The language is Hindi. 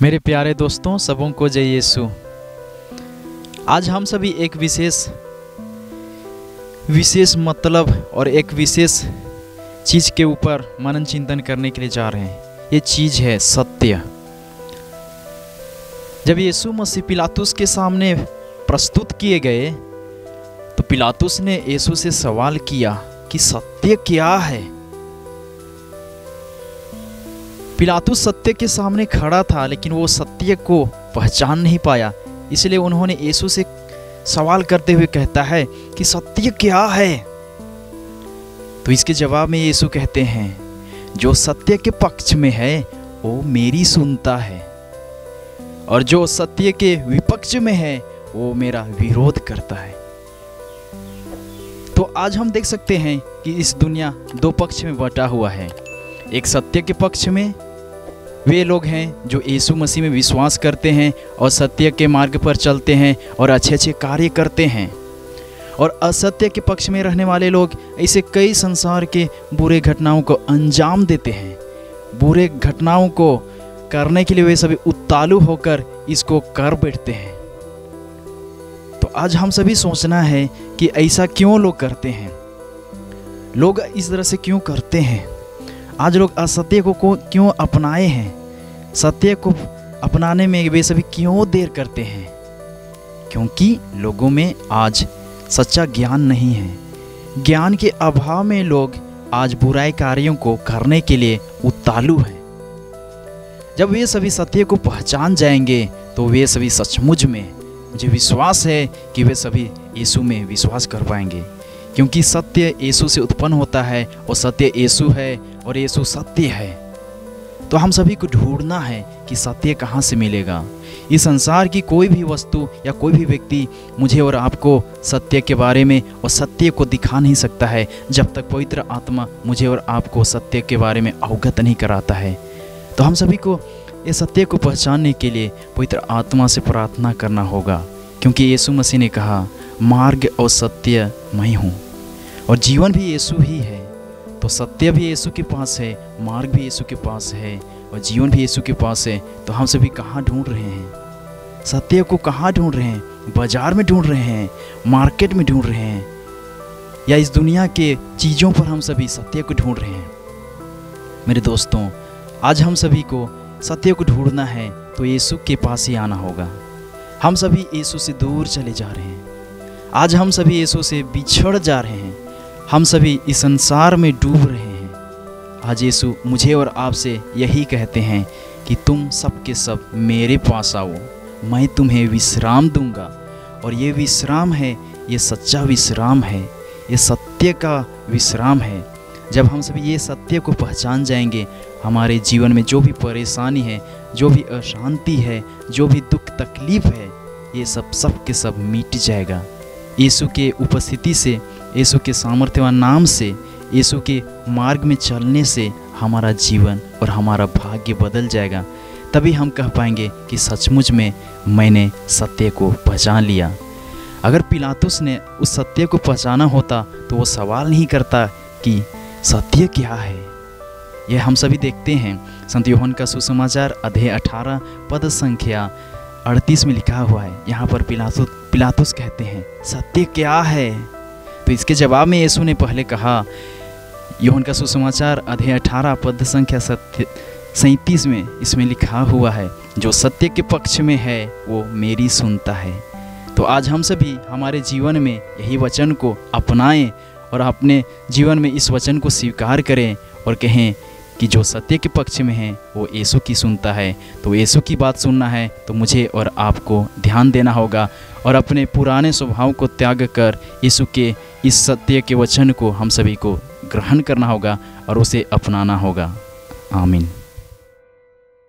मेरे प्यारे दोस्तों, सबों को जय यीशु। आज हम सभी एक विशेष मतलब और एक विशेष चीज़ के ऊपर मनन चिंतन करने के लिए जा रहे हैं। ये चीज़ है सत्य। जब यीशु मसीह पिलातुस के सामने प्रस्तुत किए गए तो पिलातुस ने यीशु से सवाल किया कि सत्य क्या है। पिलातुस सत्य के सामने खड़ा था, लेकिन वो सत्य को पहचान नहीं पाया। इसलिए उन्होंने यीशु से सवाल करते हुए कहता है कि सत्य क्या है। तो इसके जवाब में यीशु कहते हैं, जो सत्य के पक्ष में है वो मेरी सुनता है, और जो सत्य के विपक्ष में है वो मेरा विरोध करता है। तो आज हम देख सकते हैं कि इस दुनिया दो पक्ष में बटा हुआ है। एक सत्य के पक्ष में वे लोग हैं जो यीशु मसीह में विश्वास करते हैं और सत्य के मार्ग पर चलते हैं और अच्छे अच्छे कार्य करते हैं। और असत्य के पक्ष में रहने वाले लोग ऐसे कई संसार के बुरे घटनाओं को अंजाम देते हैं। बुरे घटनाओं को करने के लिए वे सभी उतालू होकर इसको कर बैठते हैं। तो आज हम सभी सोचना है कि ऐसा क्यों लोग करते हैं, लोग इस तरह से क्यों करते हैं। आज लोग असत्य को क्यों अपनाए हैं, सत्य को अपनाने में वे सभी क्यों देर करते हैं। क्योंकि लोगों में आज सच्चा ज्ञान नहीं है। ज्ञान के अभाव में लोग आज बुराई कार्यों को करने के लिए उतालू हैं। जब वे सभी सत्य को पहचान जाएंगे तो वे सभी सचमुच में, मुझे विश्वास है कि वे सभी यीशु में विश्वास कर पाएंगे। क्योंकि सत्य यीशु से उत्पन्न होता है और सत्य यीशु है और यीशु सत्य है। तो हम सभी को ढूंढना है कि सत्य कहाँ से मिलेगा। इस संसार की कोई भी वस्तु या कोई भी व्यक्ति मुझे और आपको सत्य के बारे में और सत्य को दिखा नहीं सकता है जब तक पवित्र आत्मा मुझे और आपको सत्य के बारे में अवगत नहीं कराता है। तो हम सभी को ये सत्य को पहचानने के लिए पवित्र आत्मा से प्रार्थना करना होगा। क्योंकि यीशु मसीह ने कहा, मार्ग और सत्य मैं हूँ और जीवन भी यीशु ही है। तो सत्य भी यीशु के पास है, मार्ग भी यीशु के पास है और जीवन भी यीशु के पास है। तो हम सभी कहाँ ढूंढ रहे हैं सत्य को? कहाँ ढूंढ रहे हैं? बाजार में ढूंढ रहे हैं, मार्केट में ढूंढ रहे हैं, या इस दुनिया के चीज़ों पर हम सभी सत्य को ढूंढ रहे हैं? मेरे दोस्तों, आज हम सभी को सत्य को ढूंढना है तो यीशु के पास ही आना होगा। हम सभी यीशु से दूर चले जा रहे हैं। आज हम सभी यीशु से बिछड़ जा रहे हैं। हम सभी इस संसार में डूब रहे हैं। आज यीशु मुझे और आपसे यही कहते हैं कि तुम सब के सब मेरे पास आओ, मैं तुम्हें विश्राम दूंगा। और ये विश्राम है, ये सच्चा विश्राम है, ये सत्य का विश्राम है। जब हम सभी ये सत्य को पहचान जाएंगे, हमारे जीवन में जो भी परेशानी है, जो भी अशांति है, जो भी दुख तकलीफ है, ये सब के सब मिट जाएगा। यीशु के उपस्थिति से, यीशु के सामर्थ्यवान नाम से, यीशु के मार्ग में चलने से हमारा जीवन और हमारा भाग्य बदल जाएगा। तभी हम कह पाएंगे कि सचमुच में मैंने सत्य को पहचान लिया। अगर पिलातुस ने उस सत्य को पहचाना होता तो वो सवाल नहीं करता कि सत्य क्या है। यह हम सभी देखते हैं संत यूहन्ना का सुसमाचार अध्याय 18 पद संख्या 38 में लिखा हुआ है। यहाँ पर पिलातुस कहते हैं, सत्य क्या है? तो इसके जवाब में यीशु ने पहले कहा, यूहन्ना का सुसमाचार अध्याय 18 पद संख्या 37 में इसमें लिखा हुआ है, जो सत्य के पक्ष में है वो मेरी सुनता है। तो आज हम सभी हमारे जीवन में यही वचन को अपनाएं और अपने जीवन में इस वचन को स्वीकार करें और कहें कि जो सत्य के पक्ष में है वो यीशु की सुनता है। तो यीशु की बात सुनना है तो मुझे और आपको ध्यान देना होगा और अपने पुराने स्वभाव को त्याग कर यीशु के इस सत्य के वचन को हम सभी को ग्रहण करना होगा और उसे अपनाना होगा। आमीन।